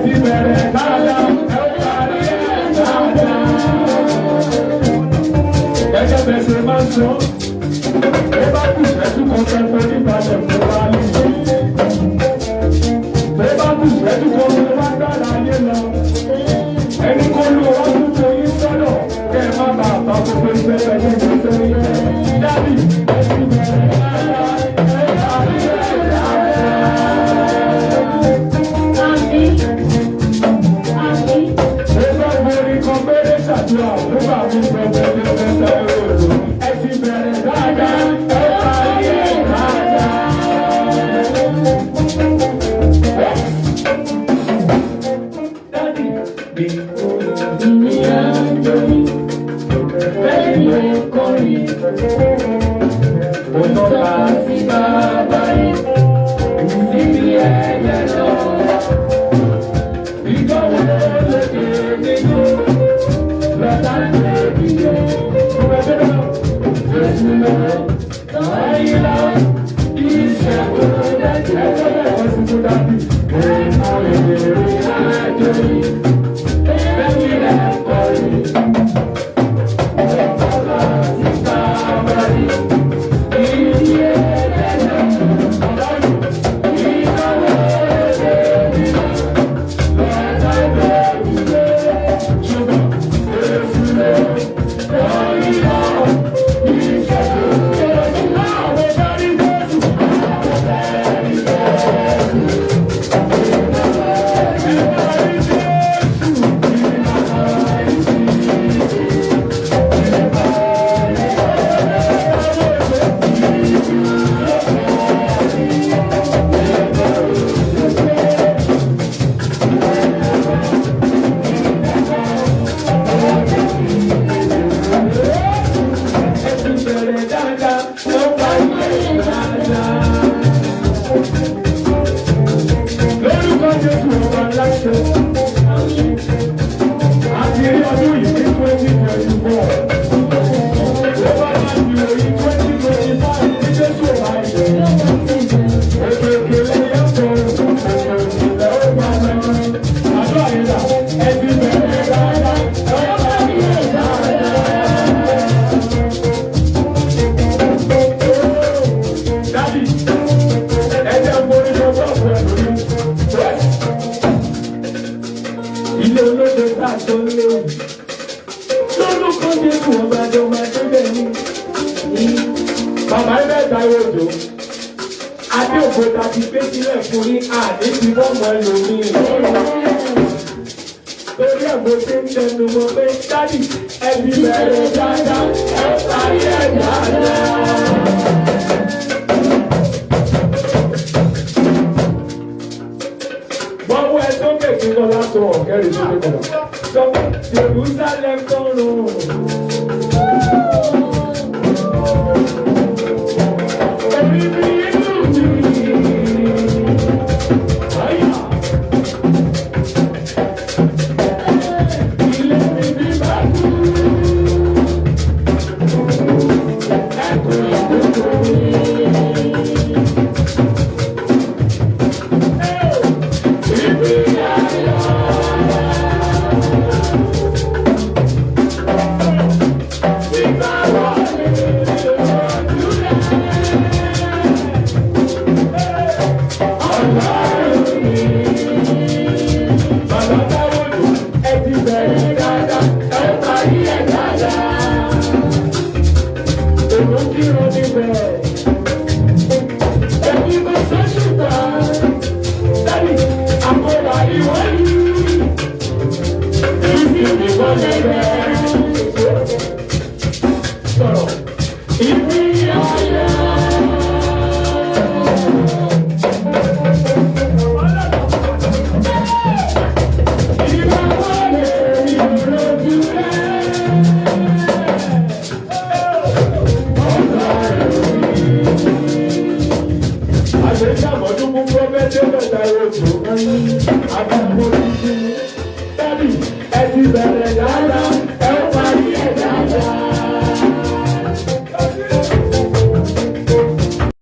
ti bẹ̀rẹ̀ dáadáa, ẹ ó parí ẹ̀ dáadáa. Gẹ́gẹ́ bẹ́ẹ̀ ṣe máa ń sọ, ó bá kù ìṣẹ́jú kan fẹ́ fẹ́ níbalẹ̀ fún wa nílé. Ó bá kù ìṣẹ́jú kan fẹ́ wá dára ayé lọ. Ẹni kó lu ọwọ́ tó tó yín sọ́dọ̀, kẹ́ ẹ má bàa bá gbogbo ìfẹ́ fẹ́ ní ìfẹ́ yẹn. Dábì, ẹ ti bẹ̀rẹ̀ dáadáa, ẹ ó parí ẹ̀ dáadáa. Ṣàdúrà fún àwọn ìgbọ̀ngàn ní ọ̀sẹ̀ òòlù. Ẹ ti bẹ̀rẹ̀ dáadáa, ẹ parí ẹ̀ dáadáa. Dádì mi ní àjọyí, bẹ́ẹ̀ ni ó kọrin. Mo tọ́ka sí bàbá yìí, níbi ẹ̀yẹ lọ. Ìjọba lóde nínú. Bàbá Abel Taiwo Ojo, adé ògbó tàbí gbé sílẹ̀ fún ní àdé tí wọ́n mọ ẹlòmíì. Torí ẹ̀gbọ́n tí ń tẹnu mọ́ pé dádì ẹbí bẹ̀rẹ̀ dáadáa, ẹ parí ẹ̀ dáadáa. Bọ́wọ́ ẹ tó kéèké lọ látọ̀ ọ̀kẹ́rì tó dé kọ̀dọ̀. Sọ pé Jerusalem tọrùn. Abel Taiwo Ojo,